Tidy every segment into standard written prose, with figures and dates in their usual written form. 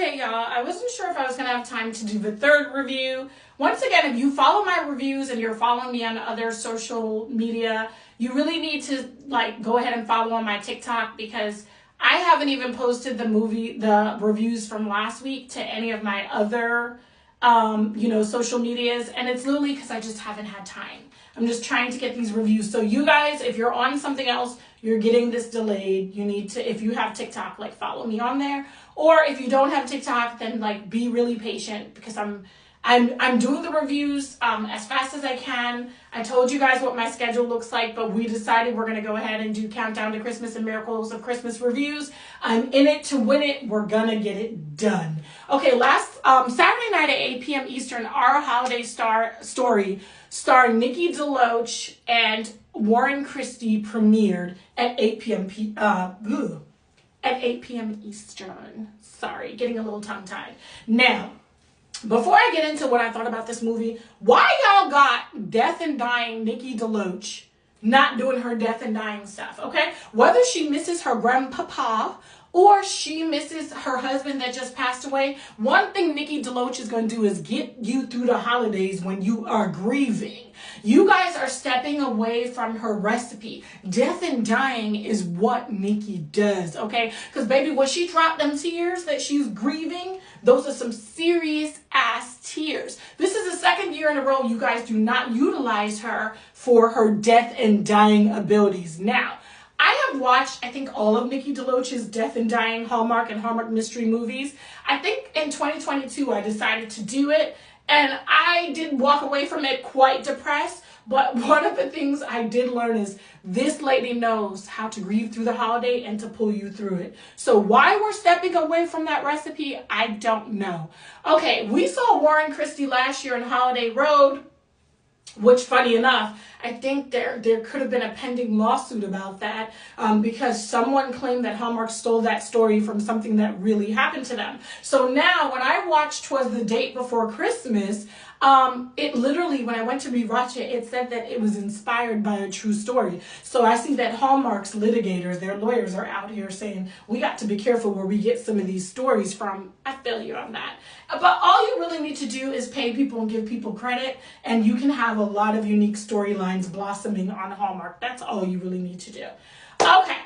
Okay, y'all, I wasn't sure if I was going to have time to do the third review. Once again, if you follow my reviews and you're following me on other social media, you really need to go ahead and follow on my TikTok, because I haven't even posted the reviews from last week to any of my other, social medias. And it's literally because I just haven't had time. I'm just trying to get these reviews. So you guys, if you're on something else, you're getting this delayed. You need to, if you have TikTok, follow me on there. Or if you don't have TikTok, then be really patient, because I'm doing the reviews as fast as I can. I told you guys what my schedule looks like, but we decided we're going to go ahead and do Countdown to Christmas and Miracles of Christmas reviews. I'm in it to win it. We're going to get it done. Okay, last Saturday night at 8 p.m. Eastern, Our Holiday Story starring Nikki DeLoach and Warren Christie premiered at 8 p.m. Eastern. Sorry, getting a little tongue-tied. Now, before I get into what I thought about this movie, why y'all got death and dying Nikki DeLoach not doing her death and dying stuff, okay? Whether she misses her grandpapa or she misses her husband that just passed away, one thing Nikki DeLoach is going to do is get you through the holidays when you are grieving. You guys are stepping away from her recipe. Death and dying is what Nikki does, okay? Because, baby, when she dropped them tears that she's grieving, those are some serious ass tears. This is the second year in a row you guys do not utilize her for her death and dying abilities. Now, I have watched, I think, all of Nikki DeLoach's death and dying Hallmark and Hallmark mystery movies. I think in 2022 I decided to do it, and I did walk away from it quite depressed. But one of the things I did learn is this lady knows how to grieve through the holiday and to pull you through it. So why we're stepping away from that recipe, I don't know. Okay, we saw Warren Christie last year in Holiday Road, which, funny enough, I think there could have been a pending lawsuit about that because someone claimed that Hallmark stole that story from something that really happened to them. So now when I watched 'Twas the Date Before Christmas, it literally, when I went to rewatch it, it said that it was inspired by a true story. So I see that Hallmark's litigators, their lawyers, are out here saying, we got to be careful where we get some of these stories from. I feel you on that. But all you really need to do is pay people and give people credit, and you can have a lot of unique storylines blossoming on Hallmark. That's all you really need to do. Okay,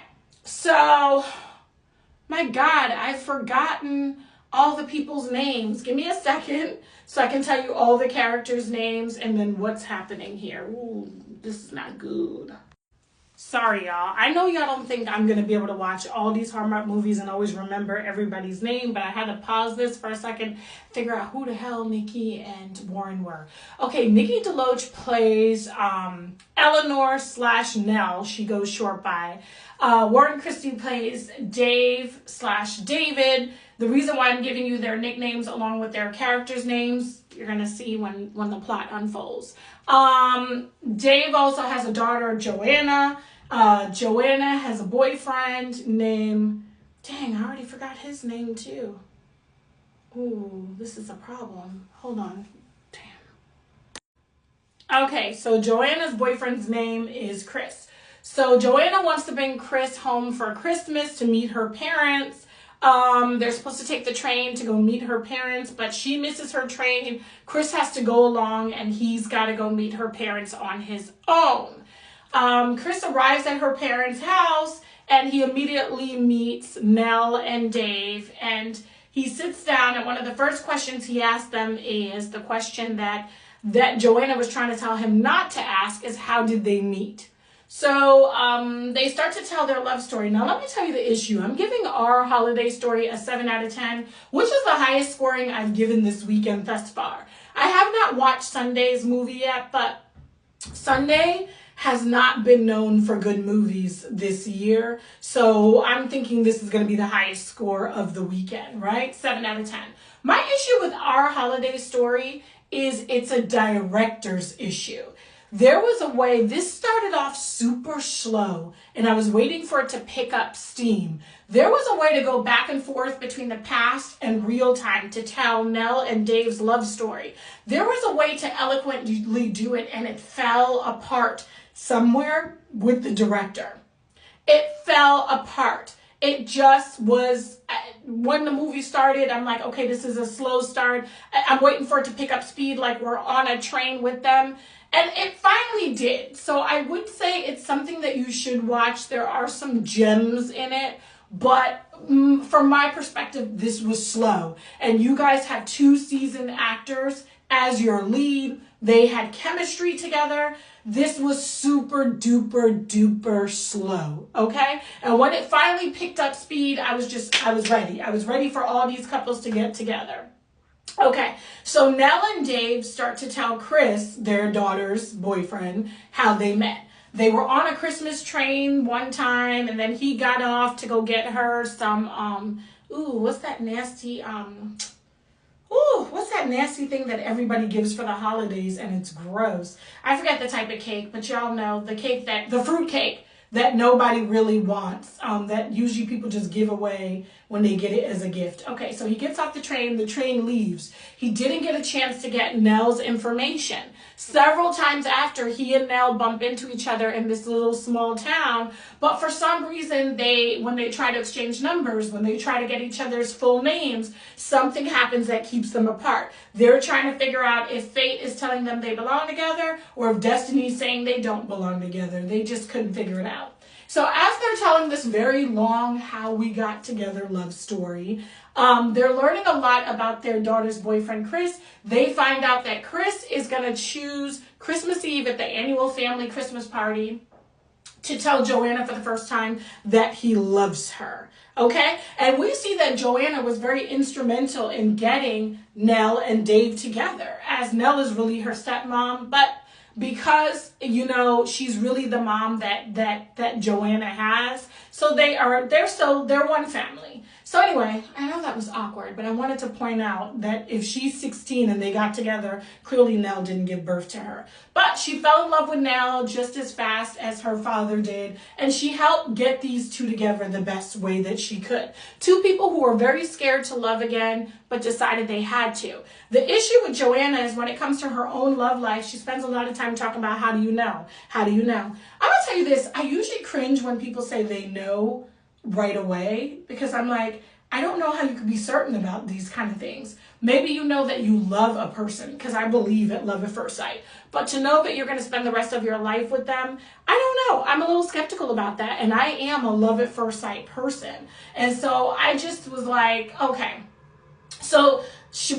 so, my God, I've forgotten all the people's names. Give me a second so I can tell you all the characters' names and then what's happening here. Ooh, this is not good. Sorry, y'all. I know y'all don't think I'm going to be able to watch all these Hallmark movies and always remember everybody's name, but I had to pause this for a second, figure out who the hell Nikki and Warren were. Okay, Nikki DeLoach plays Eleanor/Nell. She goes short by. Warren Christie plays Dave/David. The reason why I'm giving you their nicknames along with their characters' names, you're going to see when the plot unfolds. Dave also has a daughter, Joanna. Joanna has a boyfriend named, dang, I already forgot his name too. Ooh, this is a problem. Hold on. Damn. Okay, so Joanna's boyfriend's name is Chris. So Joanna wants to bring Chris home for Christmas to meet her parents. They're supposed to take the train to go meet her parents, but she misses her train. Chris has to go along, and he's got to go meet her parents on his own. Chris arrives at her parents' house, and he immediately meets Nell and Dave, and he sits down, and one of the first questions he asks them is the question that Joanna was trying to tell him not to ask, is how did they meet? So they start to tell their love story. Now, let me tell you the issue. I'm giving Our Holiday Story a 7 out of 10, which is the highest scoring I've given this weekend thus far. I have not watched Sunday's movie yet, but Sunday has not been known for good movies this year. So I'm thinking this is going to be the highest score of the weekend, right? 7 out of 10. My issue with Our Holiday Story is it's a director's issue. There was a way, this started off super slow, and I was waiting for it to pick up steam. There was a way to go back and forth between the past and real time to tell Nell and Dave's love story. There was a way to eloquently do it, and it fell apart somewhere with the director. It fell apart. it just was, when the movie started, I'm like, okay, this is a slow start. I'm waiting for it to pick up speed, like we're on a train with them. And it finally did. So I would say it's something that you should watch. There are some gems in it. But from my perspective, this was slow. And you guys had 2 seasoned actors as your lead. They had chemistry together. This was super duper duper slow, okay? And when it finally picked up speed, I was ready. I was ready for all these couples to get together. Okay, so Nell and Dave start to tell Chris, their daughter's boyfriend, how they met. They were on a Christmas train one time, and then he got off to go get her some, what's that nasty thing that everybody gives for the holidays, and it's gross. I forget the type of cake, but y'all know the fruit cake that nobody really wants, that usually people just give away when they get it as a gift. Okay, so he gets off the train leaves. He didn't get a chance to get Nell's information. Several times after, he and Nell bump into each other in this little small town, but for some reason, when they try to exchange numbers, when they try to get each other's full names, something happens that keeps them apart. They're trying to figure out if fate is telling them they belong together or if destiny is saying they don't belong together. They just couldn't figure it out. So as they're telling this very long how we got together love story, they're learning a lot about their daughter's boyfriend, Chris. They find out that Chris is going to choose Christmas Eve at the annual family Christmas party to tell Joanna for the first time that he loves her. Okay? And we see that Joanna was very instrumental in getting Nell and Dave together, as Nell is really her stepmom, but because, she's really the mom that Joanna has. So they're one family. So anyway, I know that was awkward, but I wanted to point out that if she's 16 and they got together, clearly Nell didn't give birth to her. But she fell in love with Nell just as fast as her father did, and she helped get these two together the best way that she could. 2 people who were very scared to love again, but decided they had to. The issue with Joanna is when it comes to her own love life, she spends a lot of time talking about how do you know? How do you know? I'm going to tell you this, I usually cringe when people say they know right away, because I'm like, I don't know how you could be certain about these kind of things. Maybe you know that you love a person, because I believe at love at first sight. But to know that you're going to spend the rest of your life with them, I don't know. I'm a little skeptical about that, and I am a love at first sight person. And so I just was like, okay. So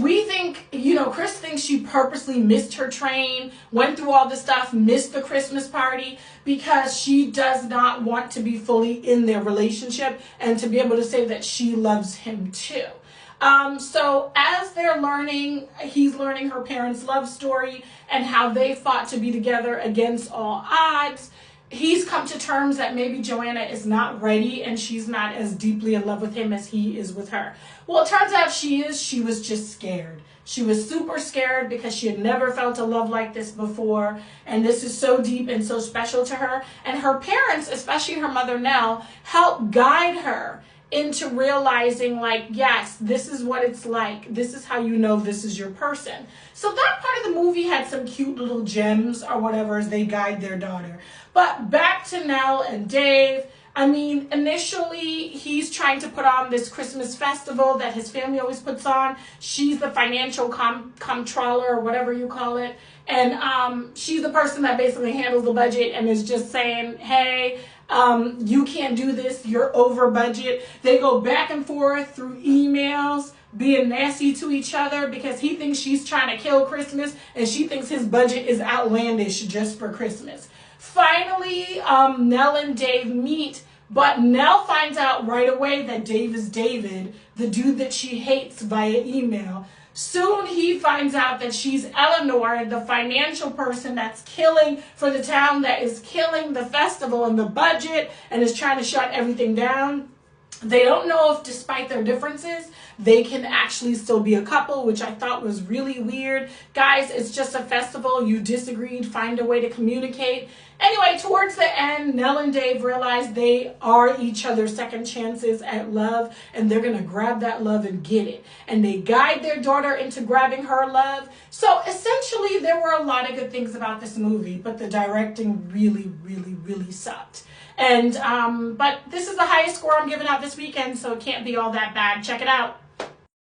we think, Chris thinks she purposely missed her train, went through all this stuff, missed the Christmas party, because she does not want to be fully in their relationship and to be able to say that she loves him too. So as they're learning, he's learning her parents' love story and how they fought to be together against all odds. He's come to terms that maybe Joanna is not ready and she's not as deeply in love with him as he is with her. Well, it turns out she is. She was just scared. She was super scared because she had never felt a love like this before. And this is so deep and so special to her. And her parents, especially her mother Nell, helped guide her into realizing, like, yes, this is what it's like. This is how you know this is your person. So that part of the movie had some cute little gems or whatever as they guide their daughter. But back to Nell and Dave. I mean, initially, he's trying to put on this Christmas festival that his family always puts on. She's the financial comptroller or whatever you call it. And she's the person that basically handles the budget and is just saying, hey, you can't do this, you're over budget. They go back and forth through emails, being nasty to each other because he thinks she's trying to kill Christmas and she thinks his budget is outlandish just for Christmas. Finally, Nell and Dave meet, but Nell finds out right away that Dave is David, the dude that she hates via email. Soon he finds out that she's Eleanor, the financial person that's killing for the town, that is killing the festival and the budget and is trying to shut everything down. They don't know if, despite their differences, they can actually still be a couple, which I thought was really weird. Guys, it's just a festival. You disagreed. Find a way to communicate. Anyway, towards the end, Nell and Dave realize they are each other's second chances at love, and they're going to grab that love and get it. And they guide their daughter into grabbing her love. So essentially, there were a lot of good things about this movie, but the directing really, really, really sucked. And but this is the highest score I'm giving out this weekend, so it can't be all that bad. Check it out.